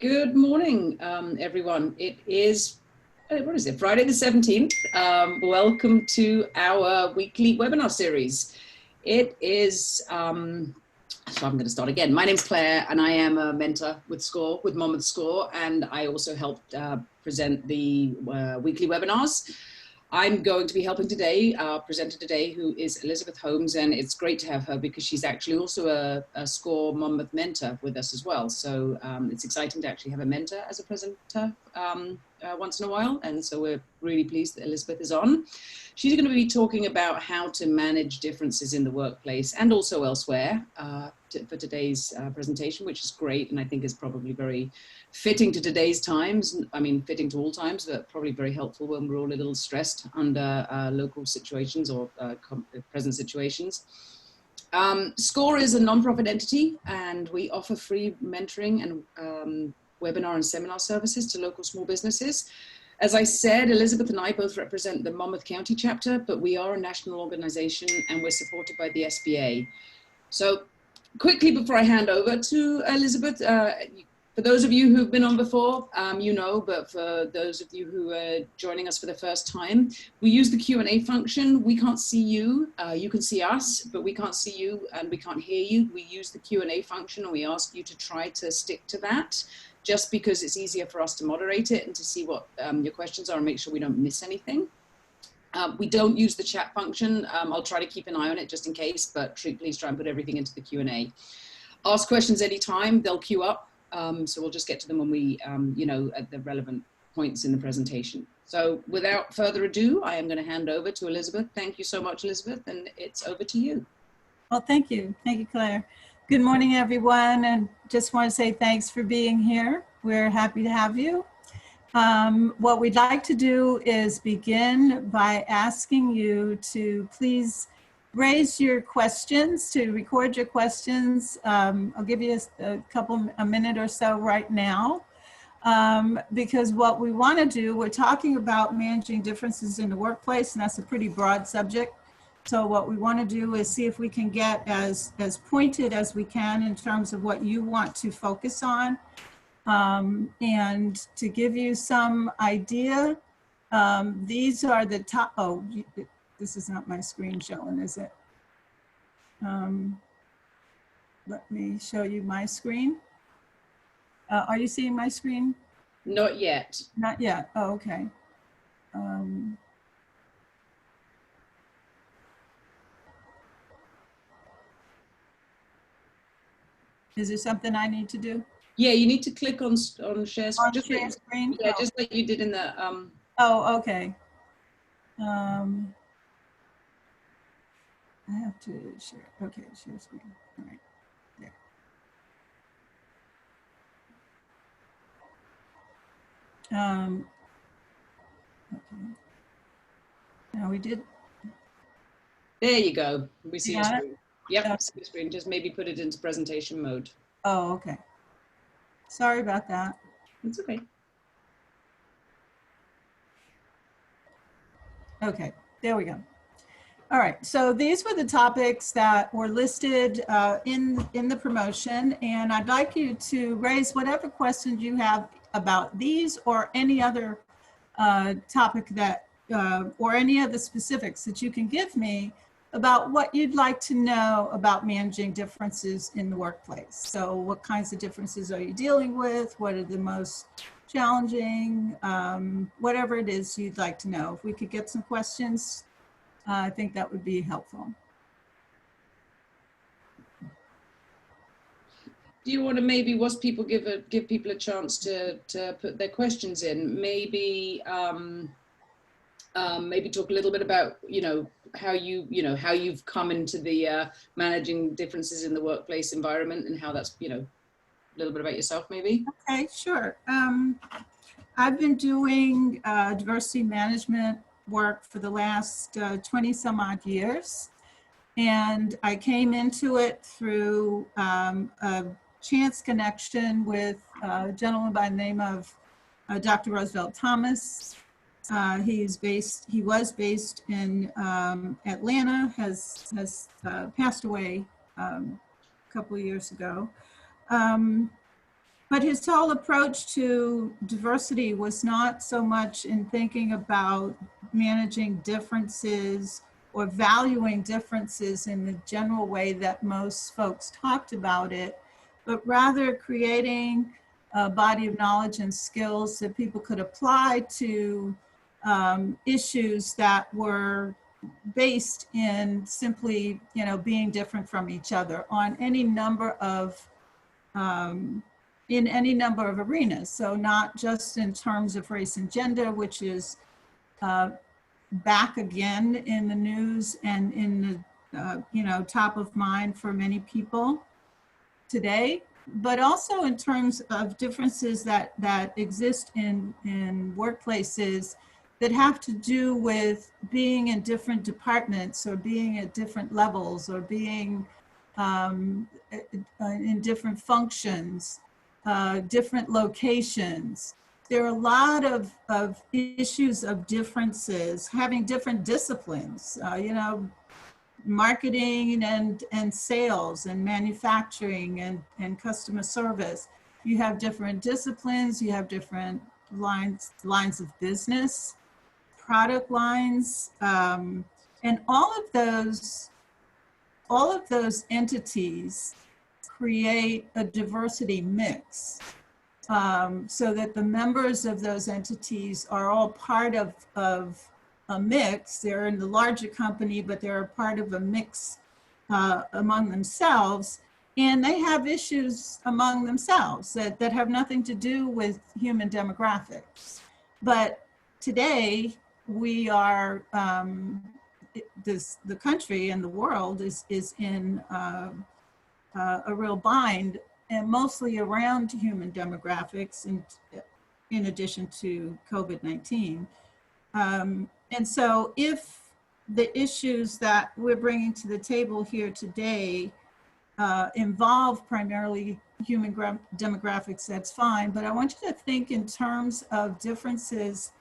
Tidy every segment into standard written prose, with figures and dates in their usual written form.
Good morning, everyone. It is, what is it, Friday the 17th. Welcome to our weekly webinar series. It is, so I'm going to start again. My name's Claire, and I am a mentor with SCORE, with Monmouth SCORE, and I also helped present the weekly webinars. I'm going to be helping today, our presenter today, who is Elizabeth Holmes, and it's great to have her because she's actually also a SCORE Monmouth mentor with us as well. So it's exciting to actually have a mentor as a presenter once in a while, and so we're really pleased that Elizabeth is on. She's going to be talking about how to manage differences in the workplace and also elsewhere for today's presentation, which is great, and I think is probably very fitting to today's times. I mean, fitting to all times, but probably very helpful when we're all a little stressed under local situations or present situations. SCORE is a non-profit entity, and we offer free mentoring and webinar and seminar services to local small businesses. As I said, Elizabeth and I both represent the Monmouth County chapter, but we are a national organization and we're supported by the SBA. So quickly before I hand over to Elizabeth, for those of you who've been on before, you know, but for those of you who are joining us for the first time, we use the Q&A function. We can't see you, you can see us, but we can't see you and we can't hear you. We use the Q&A function and we ask you to try to stick to that, just because it's easier for us to moderate it and to see what your questions are and make sure we don't miss anything. We don't use the chat function. I'll try to keep an eye on it just in case, but please try and put everything into the Q&A. Ask questions anytime, they'll queue up. So we'll just get to them when we, you know, at the relevant points in the presentation. So without further ado, I am going to hand over to Elizabeth. Thank you so much, Elizabeth, and it's over to you. Well, thank you. Thank you, Claire. Good morning, everyone, and just want to say thanks for being here. We're happy to have you. What we'd like to do is begin by asking you to please raise your questions, to record your questions. I'll give you a minute or so right now, because what we want to do, we're talking about managing differences in the workplace, and that's a pretty broad subject. So what we want to do is see if we can get as pointed as we can in terms of what you want to focus on. And to give you some idea, these are the top, oh, this is not my screen showing, is it? Let me show you my screen. Are you seeing my screen? Not yet. Not yet, oh, okay. Is there something I need to do? Yeah, you need to click on share screen. Just share screen? Yeah, just like you did in the. Oh, okay. I have to share. Okay, share screen. All right. There. Okay. Now we did. There you go. We see your Got it? screen. Yep, Okay. see your screen. Just maybe put it into presentation mode. Oh, okay. Sorry about that. It's okay. Okay, there we go. All right, so these were the topics that were listed in the promotion, and I'd like you to raise whatever questions you have about these or any other topic that, or any of the specifics that you can give me about what you'd like to know about managing differences in the workplace. So what kinds of differences are you dealing with? What are the most challenging? Whatever it is you'd like to know. If we could get some questions, I think that would be helpful. Do you want to maybe, once people give people a chance to put their questions in, maybe maybe talk a little bit about, you know, how you've come into the managing differences in the workplace environment and how that's, you know, a little bit about yourself maybe? Okay, sure. I've been doing diversity management work for the last 20 some odd years. And I came into it through a chance connection with a gentleman by the name of Dr. Roosevelt Thomas. He was based in Atlanta, has passed away a couple of years ago. But his whole approach to diversity was not so much in thinking about managing differences or valuing differences in the general way that most folks talked about it, but rather creating a body of knowledge and skills that people could apply to issues that were based in simply, being different from each other on any number of in any number of arenas. So not just in terms of race and gender, which is back again in the news and in the top of mind for many people today, but also in terms of differences that exist in workplaces that have to do with being in different departments or being at different levels or being in different functions, different locations. There are a lot of issues of differences, having different disciplines, marketing and sales and manufacturing and customer service. You have different disciplines, you have different lines of business, product lines, and all of those entities create a diversity mix, so that the members of those entities are all part of a mix. They're in the larger company, but they're a part of a mix among themselves. And they have issues among themselves that have nothing to do with human demographics. But today, we are, the country and the world is in a real bind, and mostly around human demographics, and in addition to COVID-19. And so if the issues that we're bringing to the table here today involve primarily human demographics, that's fine. But I want you to think in terms of differences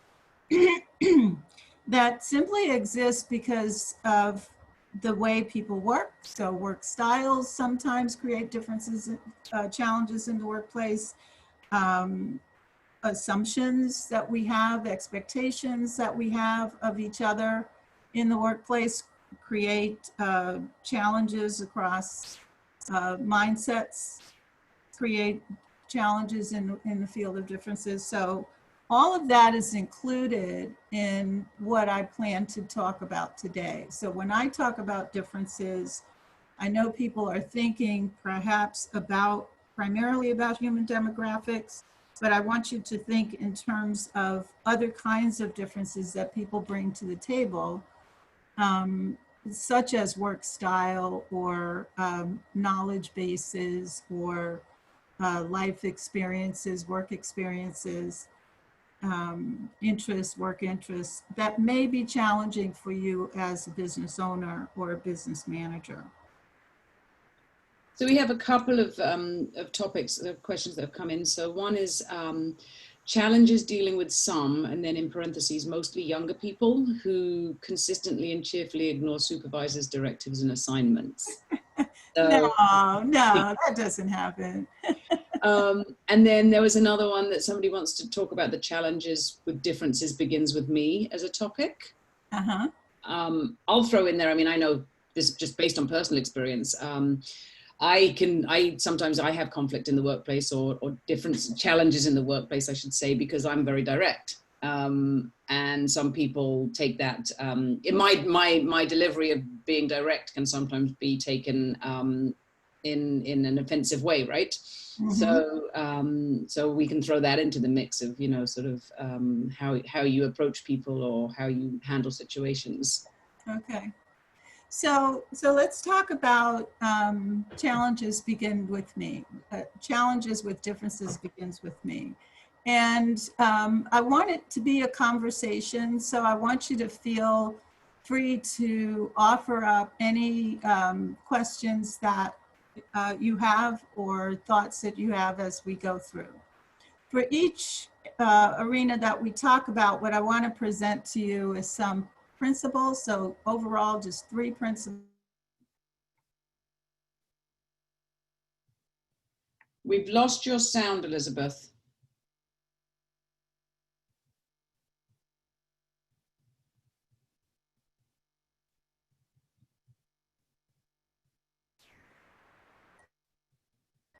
that simply exist because of the way people work. So work styles sometimes create differences, challenges in the workplace. Assumptions that we have, expectations that we have of each other in the workplace create challenges across mindsets, create challenges in the field of differences. So all of that is included in what I plan to talk about today. So when I talk about differences, I know people are thinking perhaps primarily about human demographics, but I want you to think in terms of other kinds of differences that people bring to the table, such as work style or knowledge bases or life experiences, work experiences, interests, work interests, that may be challenging for you as a business owner or a business manager. So we have a couple of topics, of questions that have come in. So one is challenges dealing with some, and then in parentheses, mostly younger people who consistently and cheerfully ignore supervisors' directives and assignments. So, no, that doesn't happen. And then there was another one that somebody wants to talk about the challenges with differences begins with me as a topic. I'll throw in there, I mean, I know this just based on personal experience. Sometimes I have conflict in the workplace or different challenges in the workplace, I should say, because I'm very direct. And some people take that, in my delivery of being direct can sometimes be taken in an offensive way, right? So we can throw that into the mix of, sort of how you approach people or how you handle situations. Okay. So let's talk about challenges begin with me. Challenges with differences begins with me. And I want it to be a conversation. So I want you to feel free to offer up any questions that you have or thoughts that you have as we go through. For each arena that we talk about, what I want to present to you is some principles. So overall, just 3 principles. We've lost your sound, Elizabeth.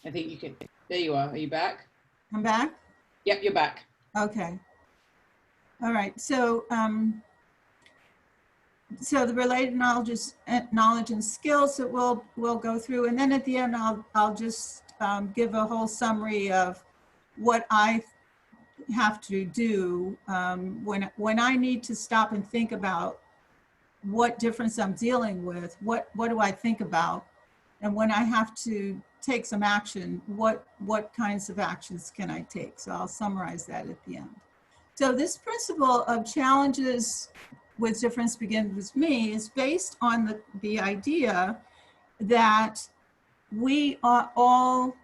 I think you can. There you are. Are you back? I'm back? Yep, you're back. Okay. All right. So, so the related knowledge and skills that we'll go through, and then at the end I'll just give a whole summary of what I have to do when I need to stop and think about what difference I'm dealing with. What do I think about? And when I have to take some action, what kinds of actions can I take? So I'll summarize that at the end. So this principle of challenges with difference begins with me is based on the idea that we are all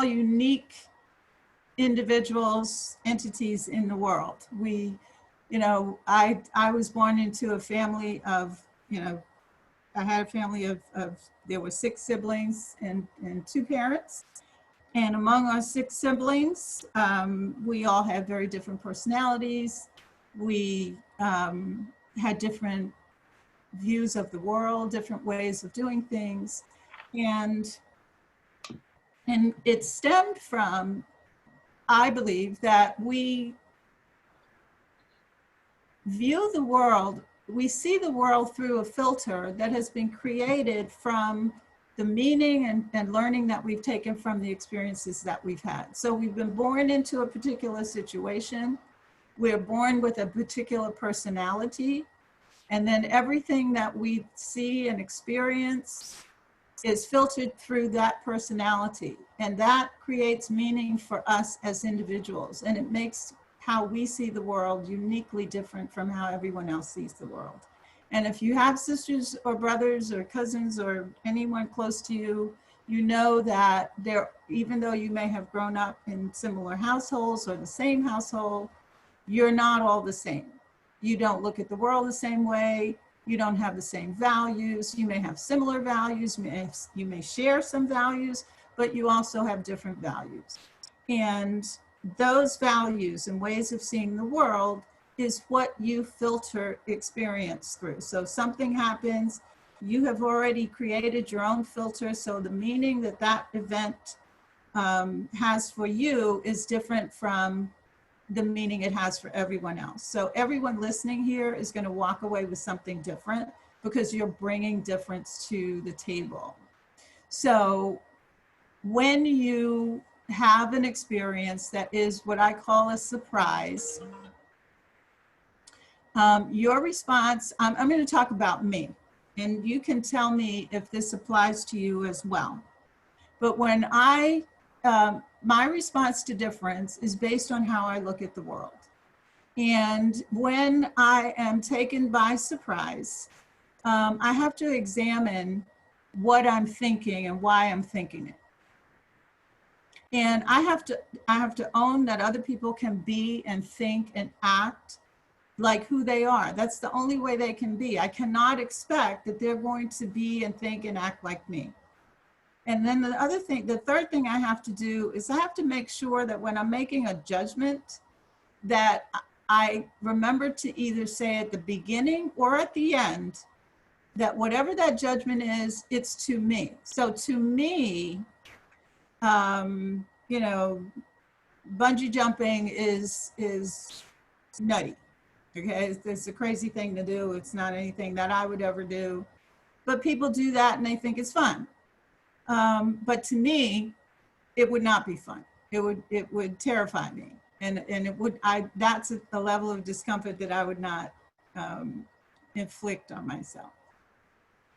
unique individuals, entities in the world. We, you know, I was born into a family of, you know, I had a family of there were 6 siblings and 2 parents. And among our 6 siblings, we all had very different personalities. We had different views of the world, different ways of doing things. And it stemmed from, I believe, that we view the world, we see the world through a filter that has been created from the meaning and learning that we've taken from the experiences that we've had. So we've been born into a particular situation. We're born with a particular personality. And then everything that we see and experience is filtered through that personality. And that creates meaning for us as individuals. And it makes how we see the world uniquely different from how everyone else sees the world. And if you have sisters or brothers or cousins or anyone close to you, you know that even though you may have grown up in similar households or the same household, you're not all the same. You don't look at the world the same way. You don't have the same values. You may have similar values. You may share some values, but you also have different values. And those values and ways of seeing the world is what you filter experience through. So something happens, you have already created your own filter. So the meaning that that event has for you is different from the meaning it has for everyone else. So everyone listening here is going to walk away with something different because you're bringing difference to the table. So when you have an experience that is what I call a surprise, your response, I'm going to talk about me, and you can tell me if this applies to you as well. But when my response to difference is based on how I look at the world. And when I am taken by surprise, I have to examine what I'm thinking and why I'm thinking it. And I have to own that other people can be and think and act like who they are. That's the only way they can be. I cannot expect that they're going to be and think and act like me. And then the third thing I have to do is I have to make sure that when I'm making a judgment, that I remember to either say at the beginning or at the end, that whatever that judgment is, it's to me. So to me, you know, bungee jumping is nutty. Okay, it's a crazy thing to do. It's not anything that I would ever do, but people do that and they think it's fun. But to me, it would not be fun. It would terrify me, and that's a level of discomfort that I would not inflict on myself.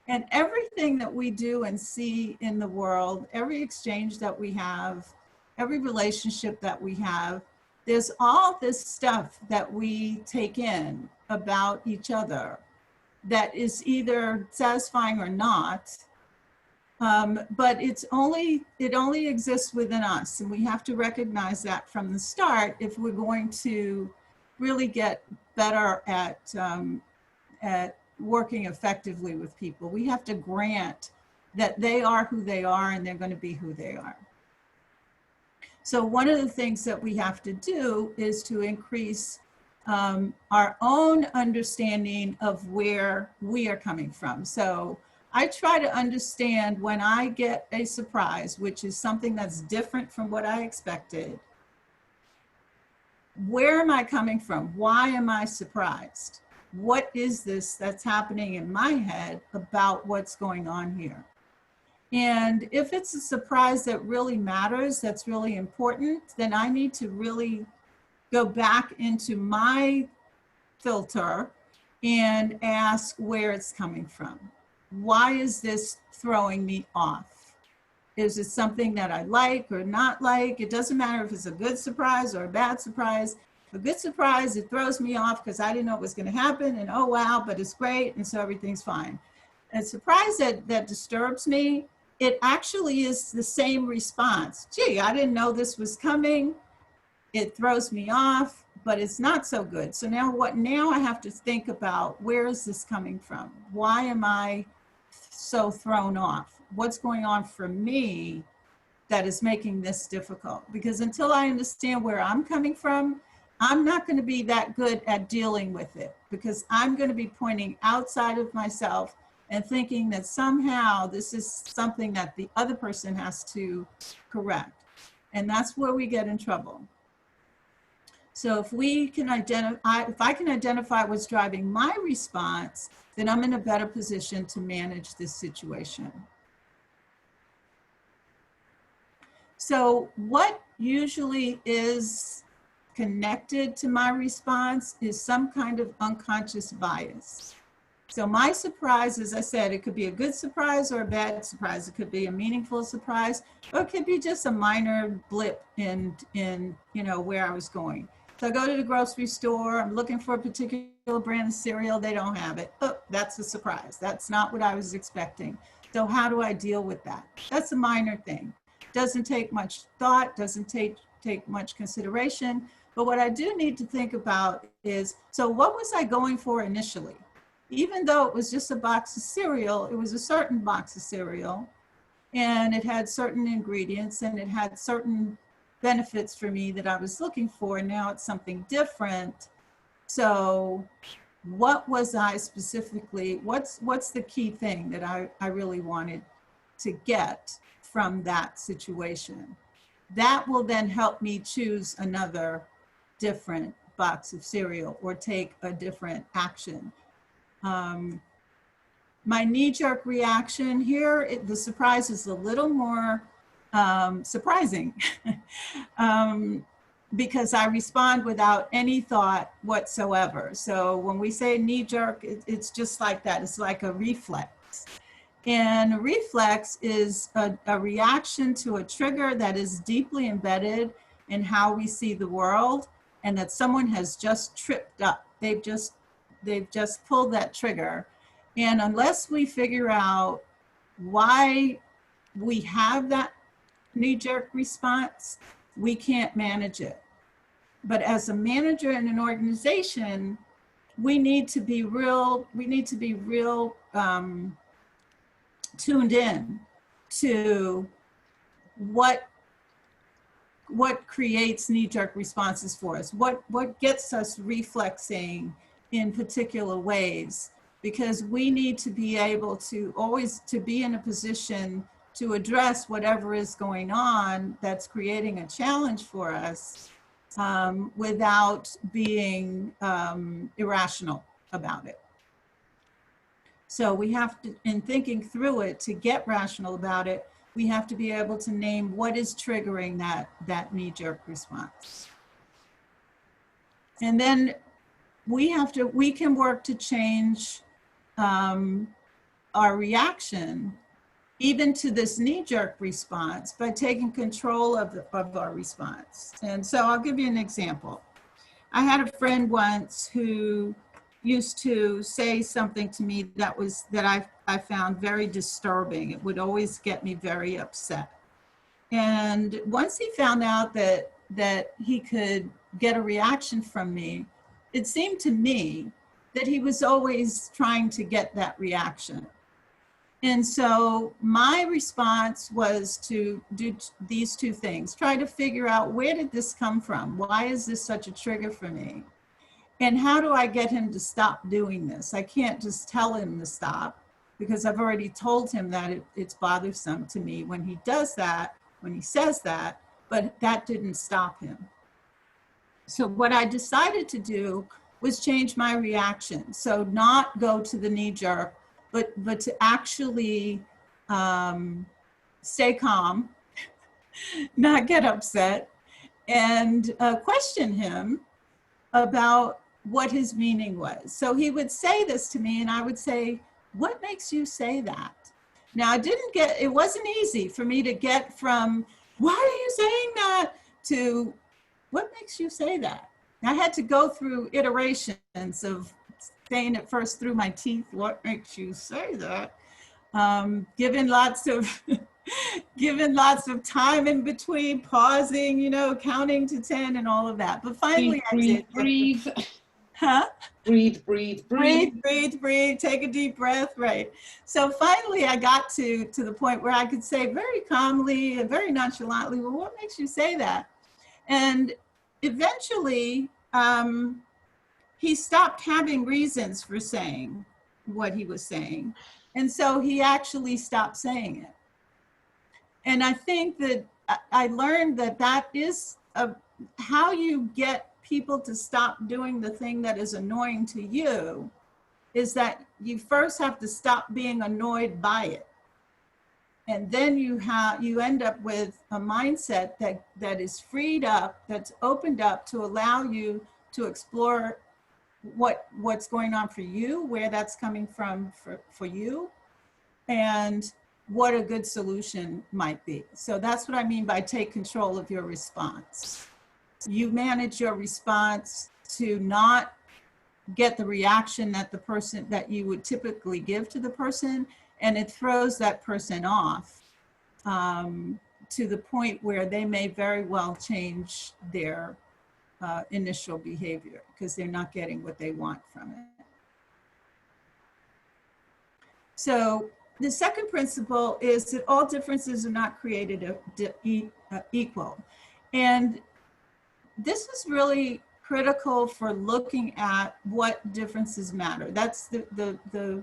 And everything that we do and see in the world, every exchange that we have, every relationship that we have, there's all this stuff that we take in about each other that is either satisfying or not. But it only exists within us, and we have to recognize that from the start if we're going to really get better at working effectively with people. We have to grant that they are who they are and they're going to be who they are. So one of the things that we have to do is to increase our own understanding of where we are coming from. So I try to understand when I get a surprise, which is something that's different from what I expected, where am I coming from? Why am I surprised? What is this that's happening in my head about what's going on here? And if it's a surprise that really matters, that's really important, then I need to really go back into my filter and ask where it's coming from. Why is this throwing me off? Is it something that I like or not like? It doesn't matter if it's a good surprise or a bad surprise. A good surprise, it throws me off because I didn't know it was going to happen, and oh wow, but it's great, and so everything's fine. A surprise that disturbs me, it actually is the same response. Gee, I didn't know this was coming. It throws me off, but it's not so good. So now what? Now I have to think about, where is this coming from? Why am I so thrown off? What's going on for me that is making this difficult? Because until I understand where I'm coming from, I'm not going to be that good at dealing with it, because I'm going to be pointing outside of myself and thinking that somehow this is something that the other person has to correct. And that's where we get in trouble. So if we can identify, if I can identify what's driving my response, then I'm in a better position to manage this situation. So what usually is connected to my response is some kind of unconscious bias. So my surprise, as I said, it could be a good surprise or a bad surprise. It could be a meaningful surprise, or it could be just a minor blip in where I was going. So I go to the grocery store, I'm looking for a particular brand of cereal, they don't have it. Oh, that's a surprise. That's not what I was expecting. So how do I deal with that? That's a minor thing. Doesn't take much thought, doesn't take much consideration. But what I do need to think about is, so what was I going for initially? Even though it was just a box of cereal, it was a certain box of cereal, and it had certain ingredients and it had certain benefits for me that I was looking for. And now it's something different. So what was I specifically, what's the key thing that I really wanted to get from that situation? That will then help me choose another different box of cereal or take a different action. My knee-jerk reaction here, the surprise is a little more surprising because I respond without any thought whatsoever. So when we say knee-jerk, it's just like that. It's like a reflex. And a reflex is a reaction to a trigger that is deeply embedded in how we see the world, and that someone has just tripped up. They've just pulled that trigger. And unless we figure out why we have that knee-jerk response, we can't manage it. But as a manager in an organization, we need to be real tuned in to what creates knee-jerk responses for us, what gets us reflexing in particular ways, because we need to be able to always to be in a position to address whatever is going on that's creating a challenge for us without being irrational about it. So we have to, in thinking through it, to get rational about it, we have to be able to name what is triggering that knee-jerk response. And then we can work to change our reaction even to this knee-jerk response by taking control of our response. And so I'll give you an example. I had a friend once who used to say something to me that I found very disturbing. It would always get me very upset. And once he found out that he could get a reaction from me, it seemed to me that he was always trying to get that reaction. And so my response was to do these two things. Try to figure out, where did this come from? Why is this such a trigger for me? And how do I get him to stop doing this? I can't just tell him to stop, because I've already told him that it's bothersome to me when he does that, when he says that, but that didn't stop him. So what I decided to do was change my reaction. So not go to the knee jerk, but to actually stay calm, not get upset, and question him about what his meaning was. So he would say this to me, and I would say, what makes you say that? Now, it wasn't easy for me to get from, why are you saying that, to what makes you say that? I had to go through iterations of saying it first through my teeth, what makes you say that? Given lots of time in between, pausing, you know, counting to 10 and all of that. But finally breathe. Huh? Breathe. Take a deep breath, right? So finally I got to the point where I could say very calmly and very nonchalantly, well, what makes you say that? And eventually, he stopped having reasons for saying what he was saying. And so he actually stopped saying it. And I think that I learned that is how you get people to stop doing the thing that is annoying to you, is that you first have to stop being annoyed by it. And then you end up with a mindset that is freed up, that's opened up to allow you to explore what's going on for you, where that's coming from for you, and what a good solution might be. So that's what I mean by take control of your response. You manage your response to not get the reaction that you would typically give to the person, and it throws that person off to the point where they may very well change their initial behavior because they're not getting what they want from it. So the second principle is that all differences are not created equal. And this is really critical for looking at what differences matter. That's the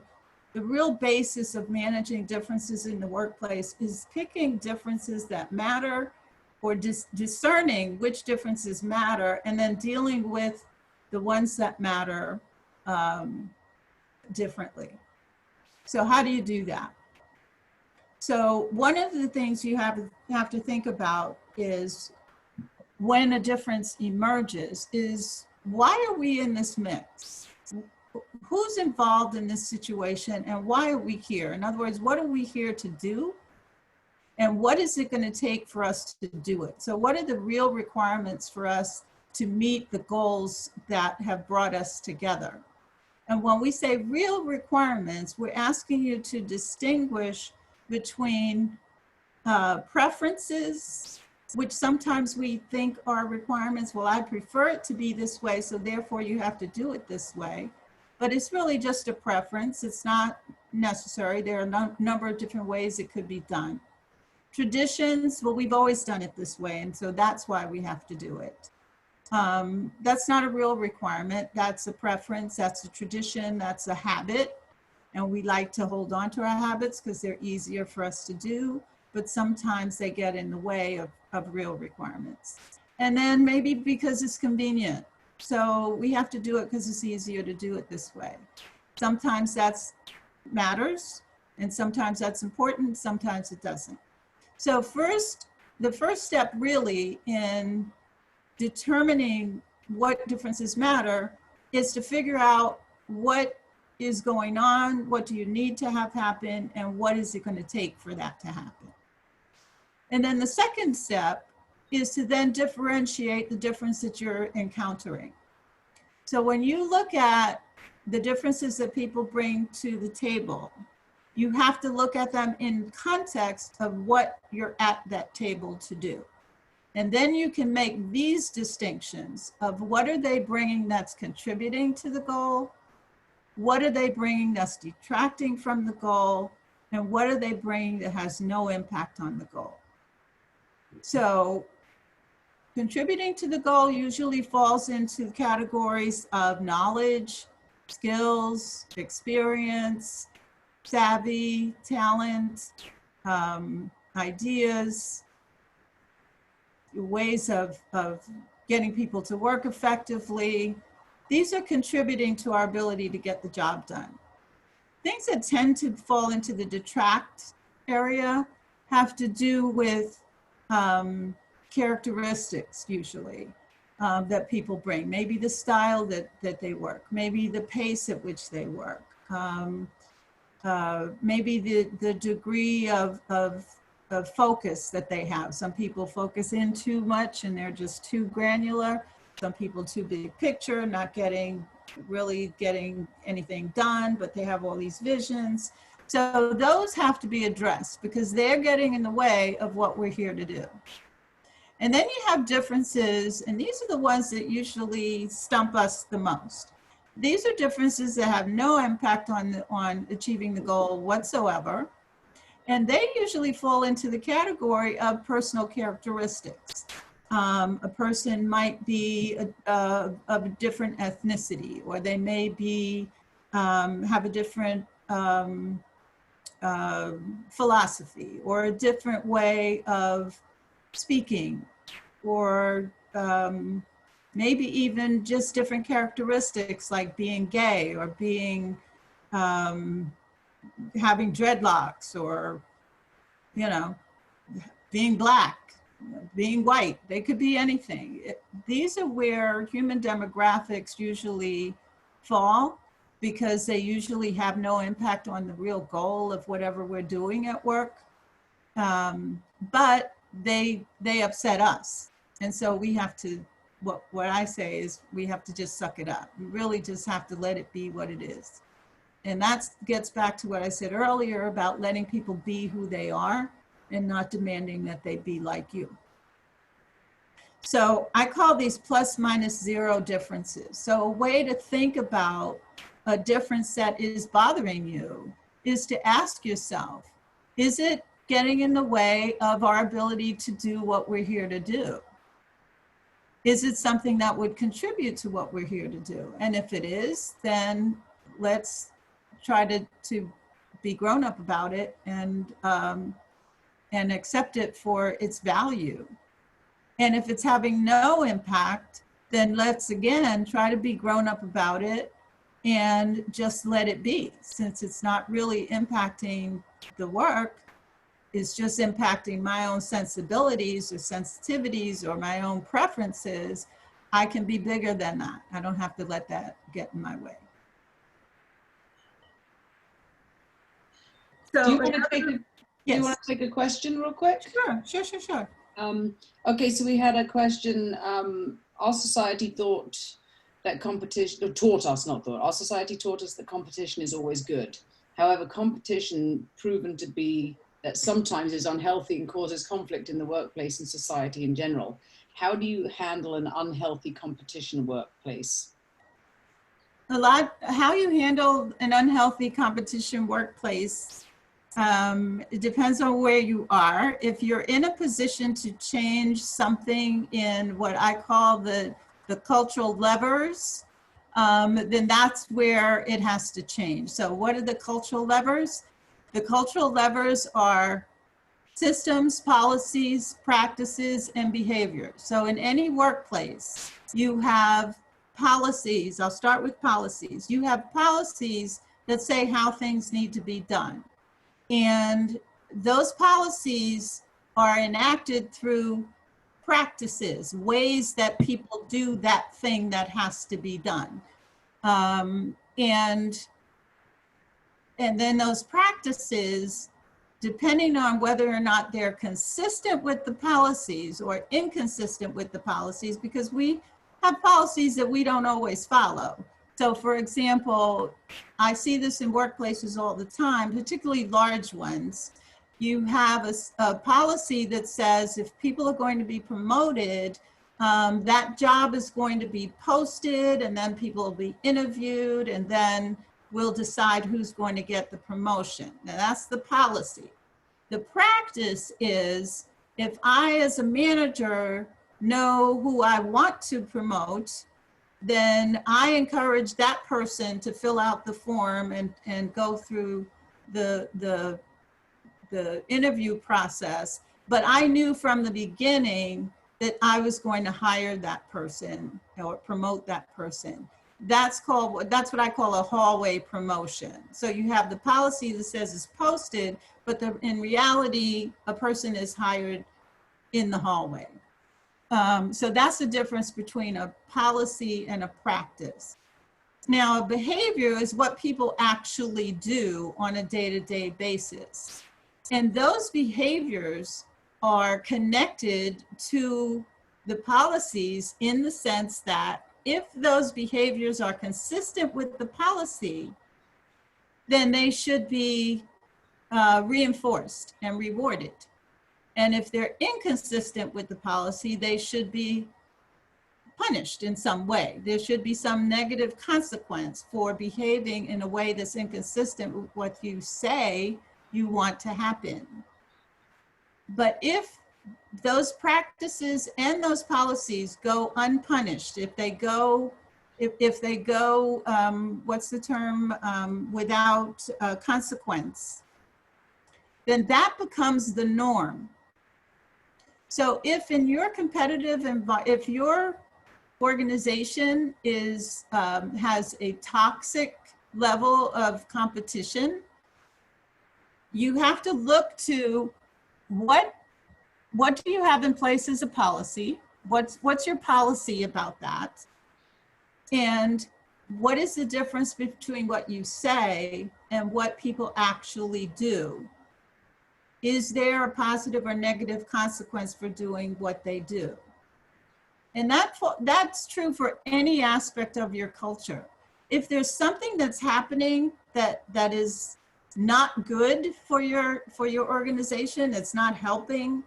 real basis of managing differences in the workplace, is picking differences that matter, or discerning which differences matter, and then dealing with the ones that matter differently. So how do you do that? So one of the things you have to think about is, when a difference emerges, is why are we in this mix? Who's involved in this situation, and why are we here? In other words, what are we here to do? And what is it going to take for us to do it? So what are the real requirements for us to meet the goals that have brought us together? And when we say real requirements, we're asking you to distinguish between preferences, which sometimes we think are requirements. Well, I prefer it to be this way, so therefore you have to do it this way. But it's really just a preference. It's not necessary. There are a number of different ways it could be done. Traditions, well, we've always done it this way, and so that's why we have to do it. That's not a real requirement. That's a preference, that's a tradition, that's a habit. And we like to hold on to our habits because they're easier for us to do, but sometimes they get in the way of real requirements. And then maybe because it's convenient. So we have to do it because it's easier to do it this way. Sometimes that matters, and sometimes that's important, sometimes it doesn't. So the first step really in determining what differences matter is to figure out what is going on, what do you need to have happen, and what is it going to take for that to happen. And then the second step is to then differentiate the difference that you're encountering. So when you look at the differences that people bring to the table, you have to look at them in context of what you're at that table to do. And then you can make these distinctions of what are they bringing that's contributing to the goal, what are they bringing that's detracting from the goal, and what are they bringing that has no impact on the goal. So contributing to the goal usually falls into categories of knowledge, skills, experience, savvy, talent, ideas, ways of getting people to work effectively. These are contributing to our ability to get the job done. Things that tend to fall into the detract area have to do with characteristics usually that people bring. Maybe the style that they work, maybe the pace at which they work, maybe the degree of focus that they have. Some people focus in too much and they're just too granular. Some people too big picture, not really getting anything done, but they have all these visions. So those have to be addressed because they're getting in the way of what we're here to do. And then you have differences, and these are the ones that usually stump us the most. These are differences that have no impact on achieving the goal whatsoever. And they usually fall into the category of personal characteristics. A person might be of a different ethnicity, or they may be have a different philosophy, or a different way of speaking, or maybe even just different characteristics like being gay, or being having dreadlocks, or being black, being white. They could be anything. These are where human demographics usually fall, because they usually have no impact on the real goal of whatever we're doing at work. But they upset us. And so we have to, what I say is we have to just suck it up. We really just have to let it be what it is. And that gets back to what I said earlier about letting people be who they are and not demanding that they be like you. So I call these plus minus zero differences. So a way to think about a difference that is bothering you is to ask yourself, is it getting in the way of our ability to do what we're here to do? Is it something that would contribute to what we're here to do? And if it is, then let's try to be grown up about it and accept it for its value. And if it's having no impact, then let's again try to be grown up about it and just let it be. Since it's not really impacting the work, it's just impacting my own sensibilities or sensitivities or my own preferences, I can be bigger than that. I don't have to let that get in my way. So do you want to take a question real quick? Sure. Okay, so we had a question. Our society taught us, our society taught us that competition is always good. However, competition proven to be that sometimes is unhealthy and causes conflict in the workplace and society in general. How do you handle an unhealthy competition workplace? How you handle an unhealthy competition workplace, it depends on where you are. If you're in a position to change something in what I call the cultural levers, then that's where it has to change. So what are the cultural levers? The cultural levers are systems, policies, practices, and behavior. So in any workplace, you have policies. I'll start with policies. You have policies that say how things need to be done. And those policies are enacted through practices, ways that people do that thing that has to be done. And then those practices, depending on whether or not they're consistent with the policies or inconsistent with the policies, because we have policies that we don't always follow. So for example, I see this in workplaces all the time, particularly large ones. You have a policy that says if people are going to be promoted, that job is going to be posted, and then people will be interviewed, and then will decide who's going to get the promotion. Now that's the policy. The practice is, if I as a manager know who I want to promote, then I encourage that person to fill out the form and go through the interview process. But I knew from the beginning that I was going to hire that person or promote that person. That's what I call a hallway promotion. So you have the policy that says it's posted, but in reality, a person is hired in the hallway. So that's the difference between a policy and a practice. Now, a behavior is what people actually do on a day-to-day basis. And those behaviors are connected to the policies in the sense that if those behaviors are consistent with the policy, then they should be reinforced and rewarded. And if they're inconsistent with the policy, they should be punished in some way. There should be some negative consequence for behaving in a way that's inconsistent with what you say you want to happen. But if those practices and those policies go unpunished, if they go, what's the term, without consequence, then that becomes the norm. So if in your competitive environment, if your organization is has a toxic level of competition, you have to look to what do you have in place as a policy? What's your policy about that? And what is the difference between what you say and what people actually do? Is there a positive or negative consequence for doing what they do? And that's true for any aspect of your culture. If there's something that's happening that is not good for your organization, it's not helping,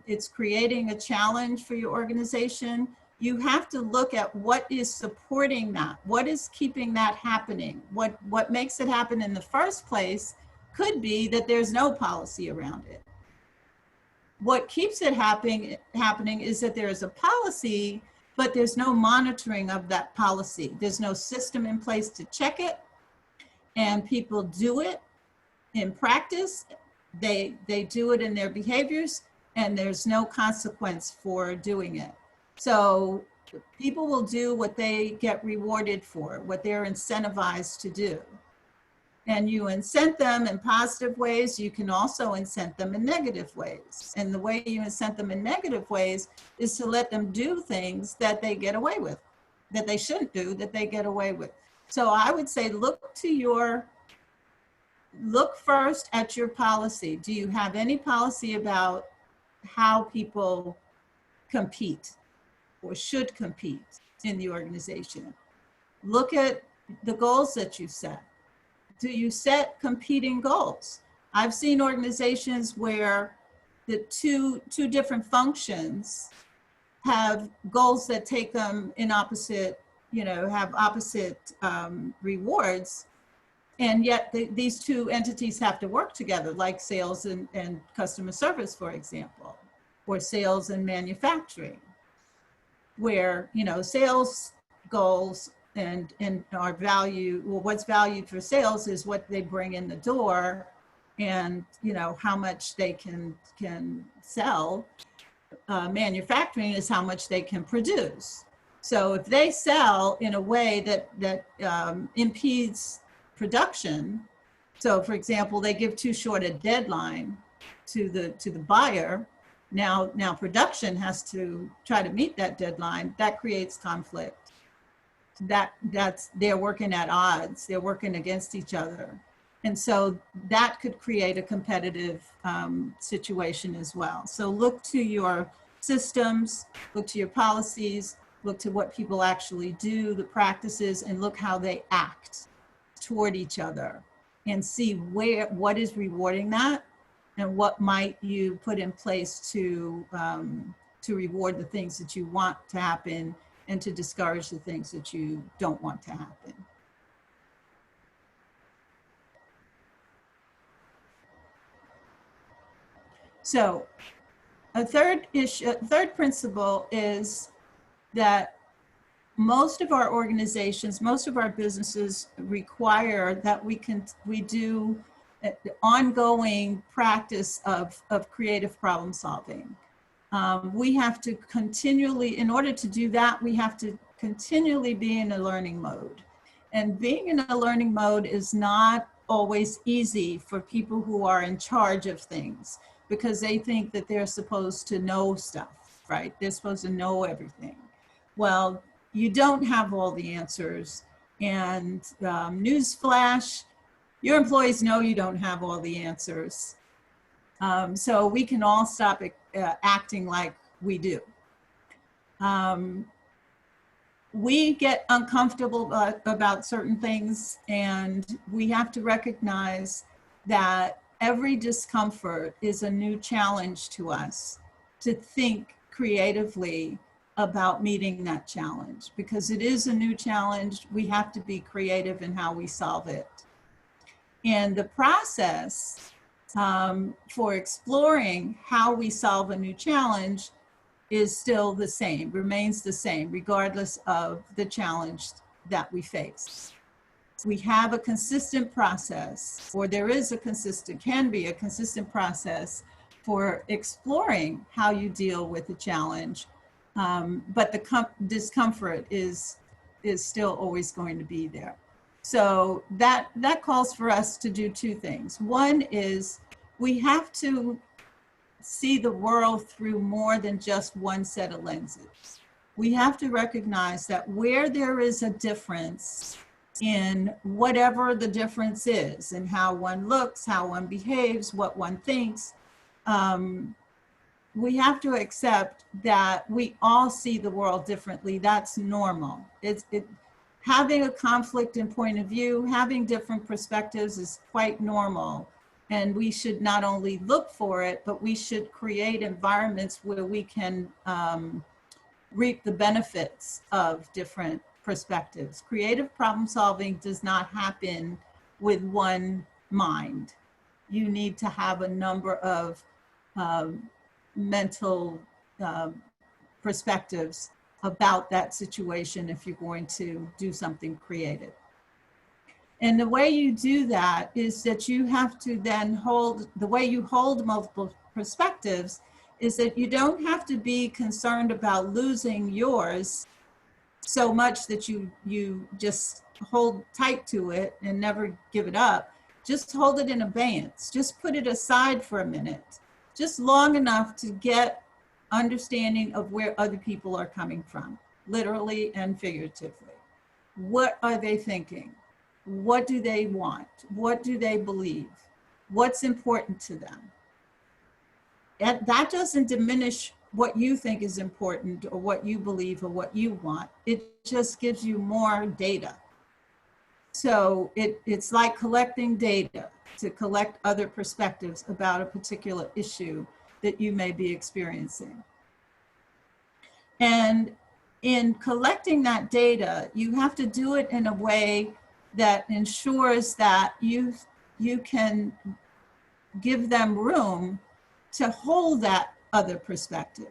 it's creating a challenge for your organization, you have to look at what is supporting that, what is keeping that happening, what makes it happen in the first place. Could be that there's no policy around it. What keeps it happening is that there is a policy, but there's no monitoring of that policy. There's no system in place to check it, and people do it in practice. They do it in their behaviors, and there's no consequence for doing it. So people will do what they get rewarded for, what they're incentivized to do. And you incent them in positive ways, you can also incent them in negative ways. And the way you incent them in negative ways is to let them do things that they get away with, that they shouldn't do, that they get away with. So I would say look first at your policy. Do you have any policy about how people compete or should compete in the organization? Look at the goals that you set. Do you set competing goals? I've seen organizations where the two different functions have goals that take them in opposite, have opposite rewards, and yet these two entities have to work together, like sales and customer service, for example, or sales and manufacturing, where sales goals and our value, well, what's valued for sales is what they bring in the door, and how much they can sell. Manufacturing is how much they can produce. So if they sell in a way that impedes production, so for example, they give too short a deadline to the buyer, now production has to try to meet that deadline, that creates conflict. They're working at odds, they're working against each other. And so that could create a competitive situation as well. So look to your systems, look to your policies, look to what people actually do, the practices, and look how they act toward each other, and see what is rewarding that, and what might you put in place to reward the things that you want to happen and to discourage the things that you don't want to happen. So a third principle is that most of our organizations, most of our businesses require that we do ongoing practice of creative problem solving. We have to continually, in order to do that, we have to continually be in a learning mode. And being in a learning mode is not always easy for people who are in charge of things, because they think that they're supposed to know stuff, right? They're supposed to know everything. Well, you don't have all the answers. And newsflash, your employees know you don't have all the answers. So we can all stop acting like we do. We get uncomfortable about certain things, and we have to recognize that every discomfort is a new challenge to us to think creatively about meeting that challenge. Because it is a new challenge, we have to be creative in how we solve it. And the process for exploring how we solve a new challenge is still the same, remains the same, regardless of the challenge that we face. We have a consistent process, or there is can be a consistent process for exploring how you deal with a challenge, but the discomfort is still always going to be there. So that calls for us to do two things. One is we have to see the world through more than just one set of lenses. We have to recognize that where there is a difference in whatever the difference is, in how one looks, how one behaves, what one thinks, we have to accept that we all see the world differently. That's normal. Having a conflict in point of view, having different perspectives is quite normal. And we should not only look for it, but we should create environments where we can reap the benefits of different perspectives. Creative problem solving does not happen with one mind. You need to have a number of mental perspectives about that situation if you're going to do something creative. And the way you do that is that you have to then the way you hold multiple perspectives is that you don't have to be concerned about losing yours so much that you just hold tight to it and never give it up. Just hold it in abeyance. Just put it aside for a minute, just long enough to get understanding of where other people are coming from, literally and figuratively. What are they thinking? What do they want? What do they believe? What's important to them? And that doesn't diminish what you think is important or what you believe or what you want. It just gives you more data. So it's like collecting data to collect other perspectives about a particular issue that you may be experiencing. And in collecting that data, you have to do it in a way that ensures that you can give them room to hold that other perspective.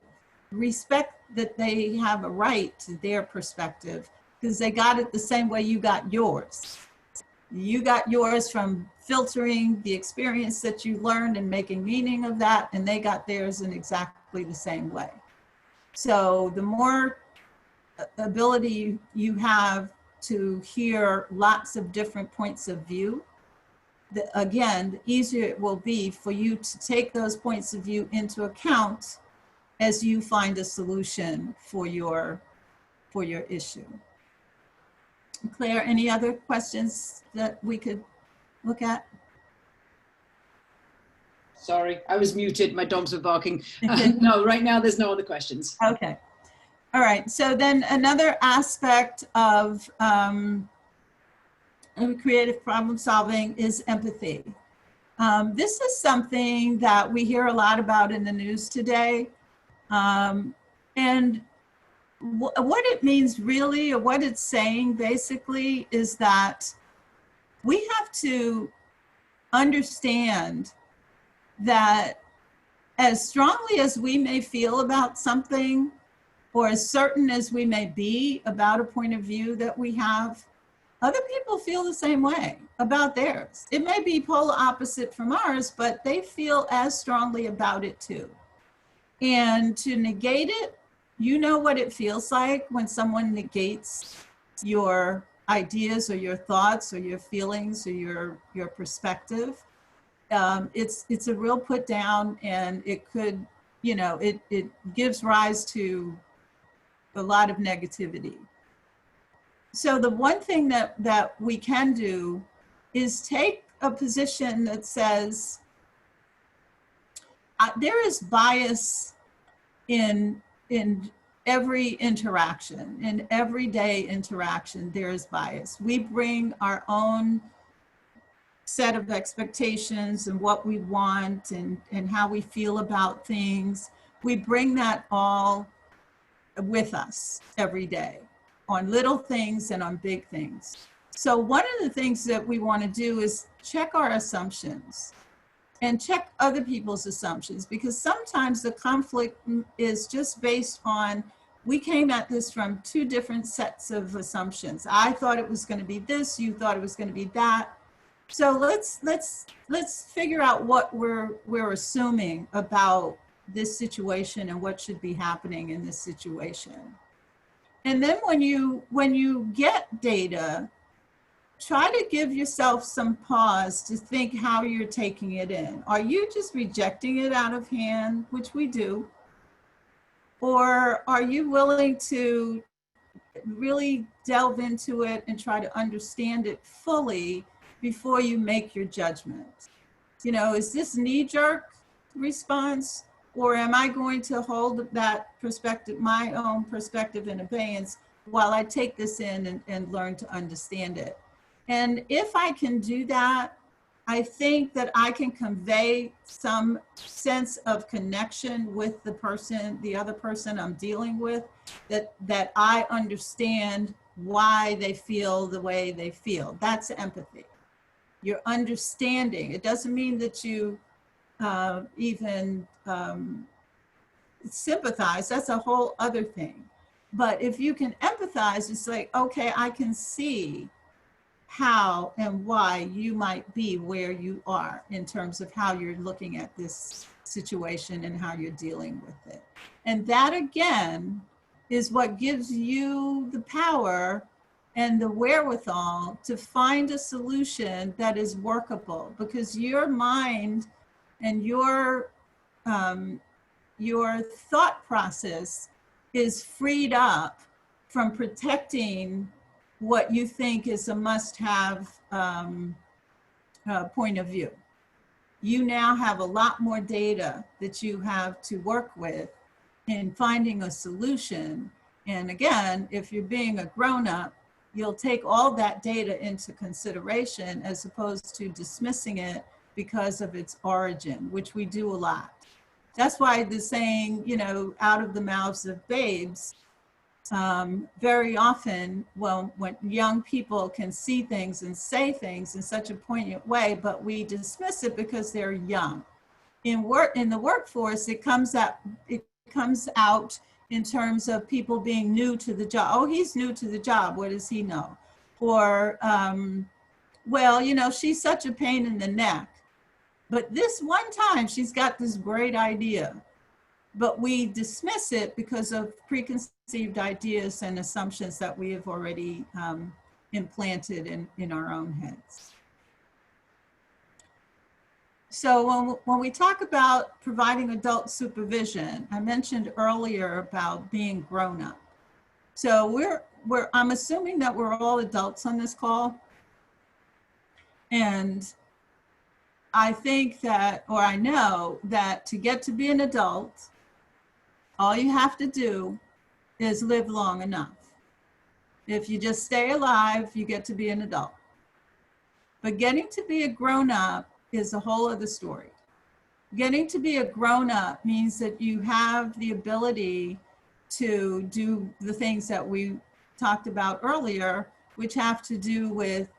Respect that they have a right to their perspective because they got it the same way you got yours. You got yours from filtering the experience that you learned and making meaning of that, and they got theirs in exactly the same way. So the more ability you have to hear lots of different points of view, again, the easier it will be for you to take those points of view into account as you find a solution for your issue. Claire, any other questions that we could look at? Sorry, I was muted. My dogs were barking. No, right now there's no other questions. Okay. All right. So then another aspect of creative problem solving is empathy. This is something that we hear a lot about in the news today. And what it means really, or what it's saying basically, is that we have to understand that as strongly as we may feel about something, or as certain as we may be about a point of view that we have, other people feel the same way about theirs. It may be polar opposite from ours, but they feel as strongly about it too. And to negate it, you know what it feels like when someone negates your ideas or your thoughts or your feelings or your perspective. It's a real put down, and it could, you know, it gives rise to a lot of negativity. So the one thing that we can do is take a position that says, there is bias in every interaction, in everyday interaction, there is bias. We bring our own set of expectations and what we want and how we feel about things. We bring that all with us every day on little things and on big things. So one of the things that we want to do is check our assumptions and check other people's assumptions, because sometimes the conflict is just based on, we came at this from two different sets of assumptions. I thought it was going to be this, you thought it was going to be that. So let's figure out what we're assuming about this situation and what should be happening in this situation. And then when you get data, try to give yourself some pause to think how you're taking it in. Are you just rejecting it out of hand, which we do? Or are you willing to really delve into it and try to understand it fully before you make your judgment? You know, is this knee-jerk response, or am I going to hold that perspective, my own perspective, in abeyance while I take this in and learn to understand it? And if I can do that, I think that I can convey some sense of connection with the person, the other person I'm dealing with, that I understand why they feel the way they feel. That's empathy. You're understanding. It doesn't mean that you even sympathize. That's a whole other thing. But if you can empathize, it's like, okay, I can see how and why you might be where you are in terms of how you're looking at this situation and how you're dealing with it. And that, again, is what gives you the power and the wherewithal to find a solution that is workable, because your mind and your thought process is freed up from protecting what you think is a must-have point of view. You now have a lot more data that you have to work with in finding a solution. And again, if you're being a grown-up, you'll take all that data into consideration as opposed to dismissing it because of its origin, which we do a lot. That's why the saying, you know, out of the mouths of babes, very often, well, when young people can see things and say things in such a poignant way, but we dismiss it because they're young. In the workforce, it comes out in terms of people being new to the job. Oh, he's new to the job. What does he know? Or, well, you know, she's such a pain in the neck. But this one time, she's got this great idea. But we dismiss it because of preconceived ideas and assumptions that we have already implanted in our own heads. So when we talk about providing adult supervision, I mentioned earlier about being grown up. So I'm assuming that we're all adults on this call. And I think that, or I know that to get to be an adult, all you have to do is live long enough. If you just stay alive, you get to be an adult. But getting to be a grown-up is a whole other story. Getting to be a grown-up means that you have the ability to do the things that we talked about earlier, which have to do with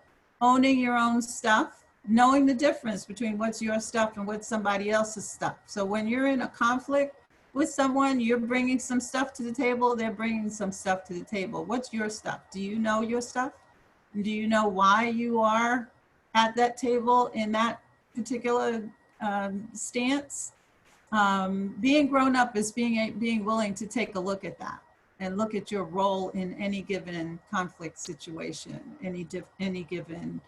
owning your own stuff, knowing the difference between what's your stuff and what's somebody else's stuff. So when you're in a conflict with someone, you're bringing some stuff to the table, they're bringing some stuff to the table. What's your stuff? Do you know your stuff? Do you know why you are at that table in that particular stance? Being grown up is being willing to take a look at that and look at your role in any given conflict situation, any given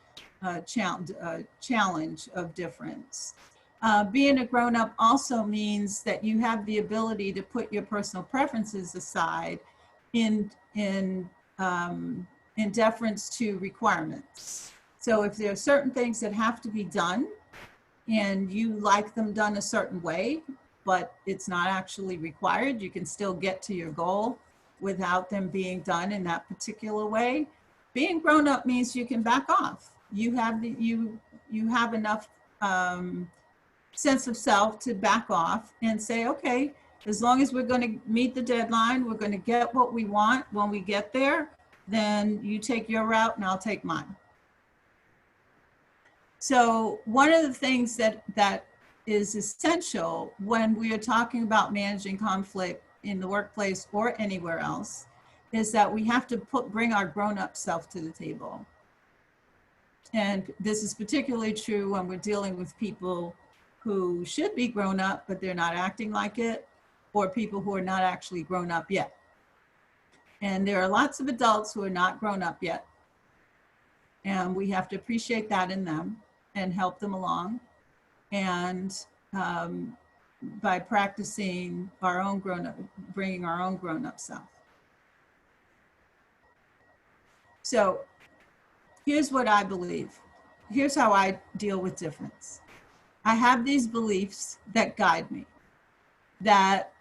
challenge of difference. Being a grown-up also means that you have the ability to put your personal preferences aside in deference to requirements. So if there are certain things that have to be done and you like them done a certain way, but it's not actually required, you can still get to your goal without them being done in that particular way. Being grown up means you can back off. You have enough sense of self to back off and say, okay, as long as we're going to meet the deadline, we're going to get what we want when we get there, then you take your route and I'll take mine. So one of the things that is essential when we are talking about managing conflict in the workplace or anywhere else is that we have to bring our grown-up self to the table. And this is particularly true when we're dealing with people who should be grown up, but they're not acting like it, or people who are not actually grown up yet. And there are lots of adults who are not grown up yet. And we have to appreciate that in them and help them along. And by practicing our own grown-up, bringing our own grown-up self. So here's what I believe. Here's how I deal with difference. I have these beliefs that guide me, that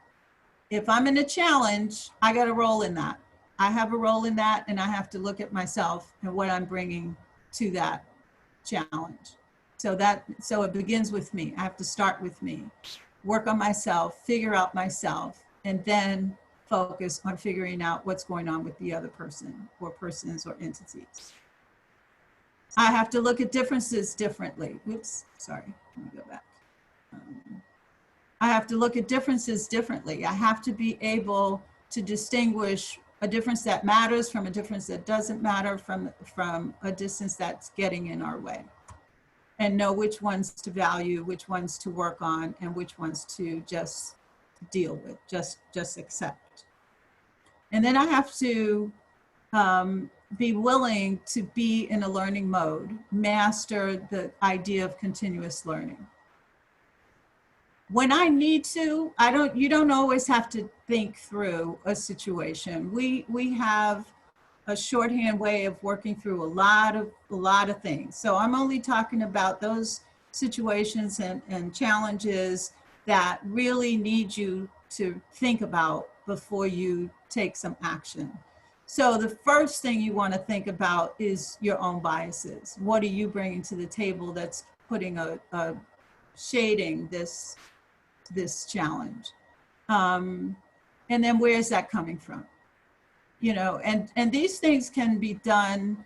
if I'm in a challenge, I got a role in that. I have a role in that, and I have to look at myself and what I'm bringing to that challenge. So it begins with me. I have to start with me, work on myself, figure out myself, and then focus on figuring out what's going on with the other person or persons or entities. I have to look at differences differently. Oops, sorry, let me go back. I have to look at differences differently. I have to be able to distinguish a difference that matters from a difference that doesn't matter, from a distance that's getting in our way, and know which ones to value, which ones to work on, and which ones to just deal with, just accept. And then I have to be willing to be in a learning mode, master the idea of continuous learning. When I need to, you don't always have to think through a situation. We have a shorthand way of working through a lot of things. So I'm only talking about those situations and challenges that really need you to think about before you take some action. So the first thing you want to think about is your own biases. What are you bringing to the table that's putting a shading this challenge? And then where is that coming from? You know, and these things can be done.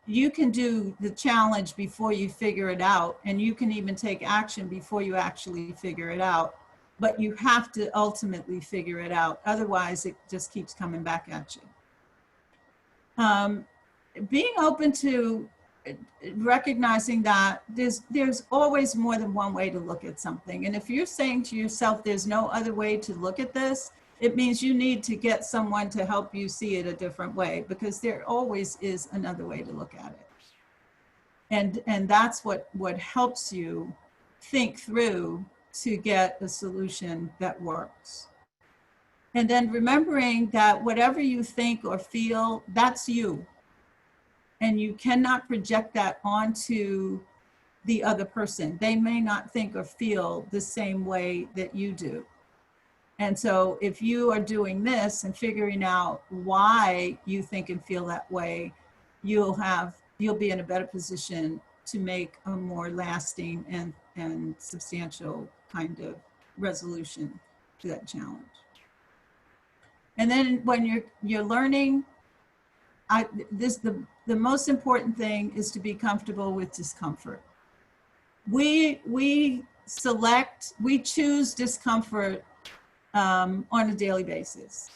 You can do the challenge before you figure it out, and you can even take action before you actually figure it out. But you have to ultimately figure it out. Otherwise, it just keeps coming back at you. Being open to recognizing that there's always more than one way to look at something. And if you're saying to yourself, there's no other way to look at this, it means you need to get someone to help you see it a different way, because there always is another way to look at it. And that's what helps you think through to get a solution that works. And then remembering that whatever you think or feel, that's you. And you cannot project that onto the other person. They may not think or feel the same way that you do. And so if you are doing this and figuring out why you think and feel that way, you'll be in a better position to make a more lasting and substantial kind of resolution to that challenge. And then when you're learning the most important thing is to be comfortable with discomfort. We choose discomfort on a daily basis.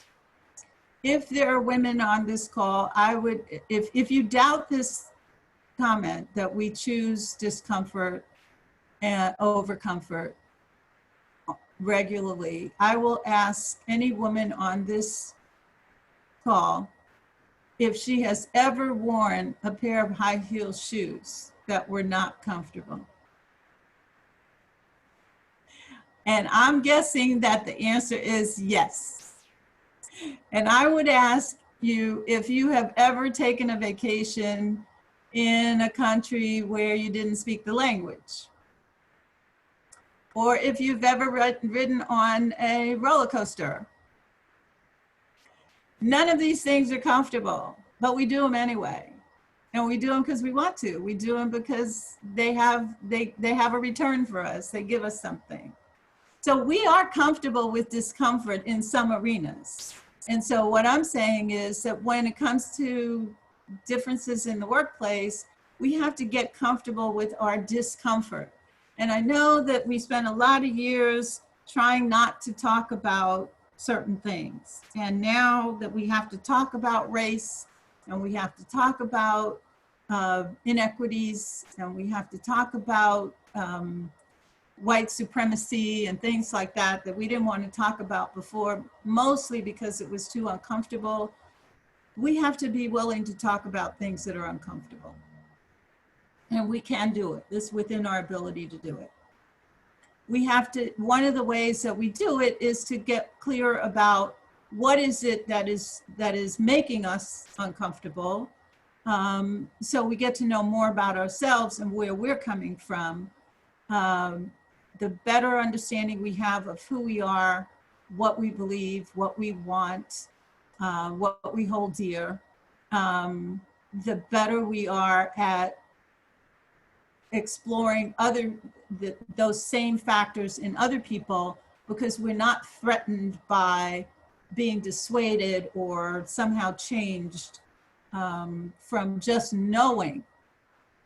If there are women on this call, I would, if you doubt this comment that we choose discomfort over comfort regularly, I will ask any woman on this call if she has ever worn a pair of high heel shoes that were not comfortable. And I'm guessing that the answer is yes. And I would ask you if you have ever taken a vacation in a country where you didn't speak the language, or if you've ever ridden on a roller coaster. None of these things are comfortable, but we do them anyway. And we do them because we want to. We do them because they have a return for us. They give us something. So we are comfortable with discomfort in some arenas. And so what I'm saying is that when it comes to differences in the workplace, we have to get comfortable with our discomfort. And I know that we spent a lot of years trying not to talk about certain things. And now that we have to talk about race, and we have to talk about inequities, and we have to talk about white supremacy and things like that, that we didn't want to talk about before, mostly because it was too uncomfortable. We have to be willing to talk about things that are uncomfortable. And we can do it. It's within our ability to do it. We have to, one of the ways that we do it is to get clear about what is it that is making us uncomfortable. So we get to know more about ourselves and where we're coming from. The better understanding we have of who we are, what we believe, what we want, what we hold dear, the better we are at exploring those same factors in other people, because we're not threatened by being dissuaded or somehow changed from just knowing.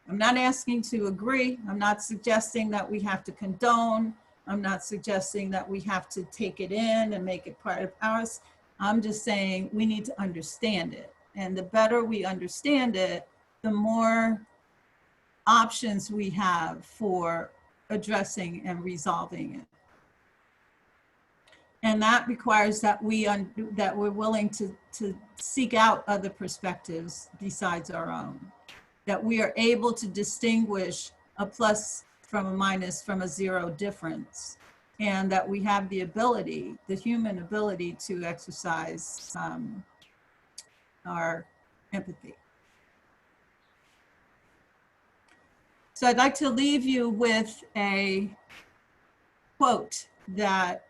I'm not asking to agree. I'm not suggesting that we have to condone. I'm not suggesting that we have to take it in and make it part of ours. I'm just saying we need to understand it. And the better we understand it, the more options we have for addressing and resolving it. And that requires that we're willing to seek out other perspectives besides our own, that we are able to distinguish a plus from a minus from a zero difference, and that we have the ability, the human ability, to exercise our empathy. So I'd like to leave you with a quote that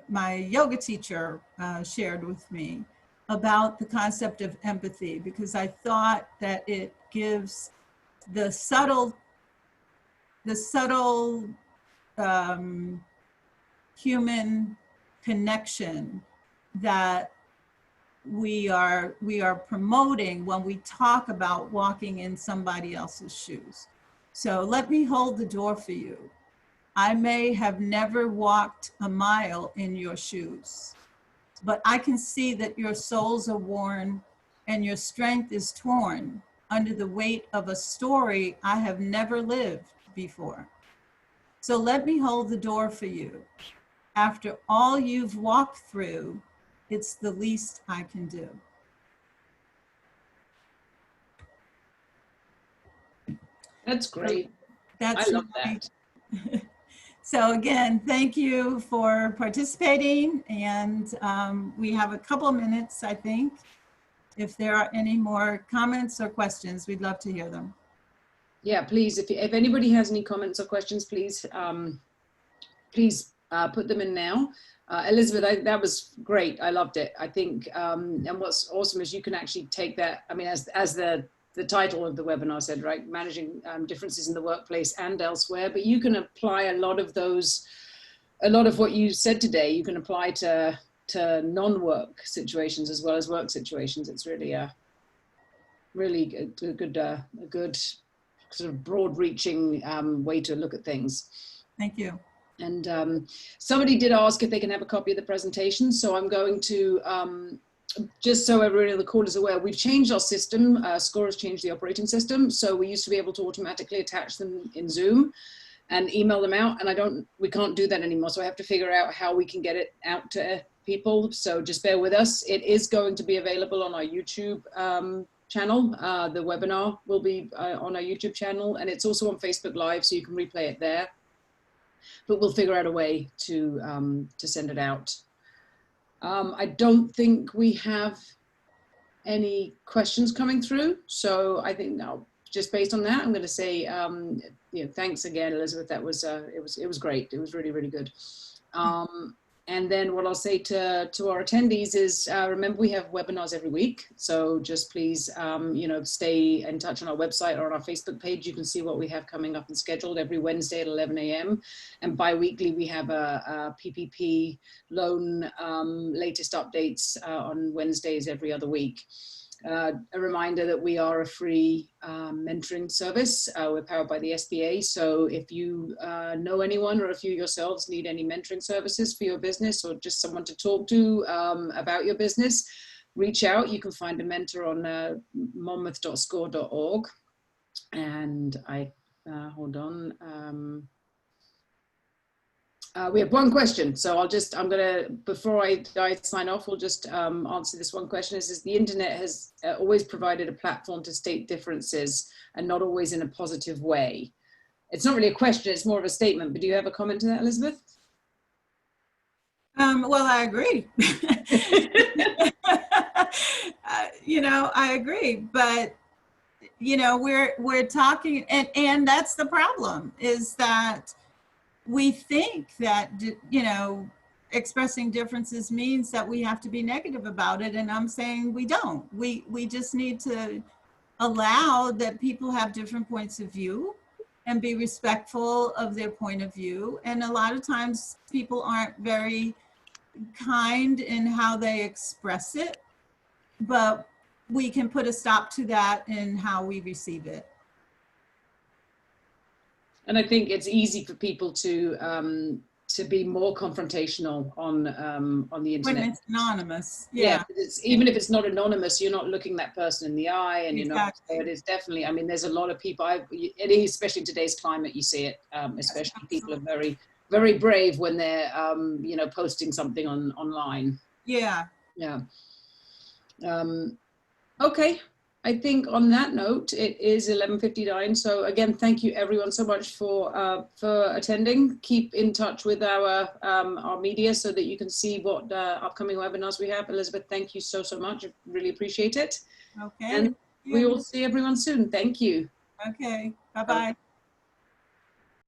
my yoga teacher shared with me about the concept of empathy, because I thought that it gives the subtle human connection that we are promoting when we talk about walking in somebody else's shoes. So let me hold the door for you. I may have never walked a mile in your shoes, but I can see that your soles are worn and your strength is torn under the weight of a story I have never lived before. So let me hold the door for you. After all you've walked through, it's the least I can do. That's great. I love that. So again, thank you for participating. And we have a couple of minutes, I think. If there are any more comments or questions, we'd love to hear them. Yeah, please, if anybody has any comments or questions, please, put them in now. Elizabeth, that was great. I loved it. I think, and what's awesome is you can actually take that, I mean, as the title of the webinar said, right, managing differences in the workplace and elsewhere, but you can apply a lot of what you said today, you can apply to to non-work situations as well as work situations. It's really a good sort of broad-reaching way to look at things. Thank you. And somebody did ask if they can have a copy of the presentation, so I'm going to, just so everybody on the call is aware, we've changed our system. SCORE has changed the operating system, so we used to be able to automatically attach them in Zoom and email them out, and we can't do that anymore, so I have to figure out how we can get it out to people, so just bear with us. It is going to be available on our YouTube channel. The webinar will be on our YouTube channel, and it's also on Facebook Live, so you can replay it there. But we'll figure out a way to send it out. I don't think we have any questions coming through, so I think now, just based on that, I'm going to say, thanks again, Elizabeth. That was it was great. It was really, really good. And then what I'll say to our attendees is, remember, we have webinars every week. So just please, stay in touch on our website or on our Facebook page. You can see what we have coming up and scheduled every Wednesday at 11 a.m. And bi-weekly, we have a PPP loan latest updates on Wednesdays every other week. A reminder that we are a free mentoring service. We're powered by the SBA. So if you know anyone, or if you yourselves need any mentoring services for your business, or just someone to talk to about your business, reach out. You can find a mentor on monmouth.score.org. And hold on. We have one question, so before I sign off, we'll just answer this one question. Is the internet has always provided a platform to state differences, and not always in a positive way. It's not really a question, it's more of a statement, but do you have a comment to that, Elizabeth? Well, I agree. I agree, but we're talking, and that's the problem, is that we think that, expressing differences means that we have to be negative about it. And I'm saying we don't. We just need to allow that people have different points of view and be respectful of their point of view. And a lot of times people aren't very kind in how they express it, but we can put a stop to that in how we receive it. And I think it's easy for people to be more confrontational on the internet. When it's anonymous, yeah. Even if it's not anonymous, you're not looking that person in the eye, and you're not. So it is definitely. I mean, there's a lot of people. Especially in today's climate, you see it. Especially people are very, very brave when they're posting something online. Yeah. Yeah. Okay. I think on that note, it is 11:59. So again, thank you everyone so much for attending. Keep in touch with our media so that you can see what upcoming webinars we have. Elizabeth, thank you so much. I really appreciate it. Okay. And we will see everyone soon. Thank you. Okay. Bye-bye.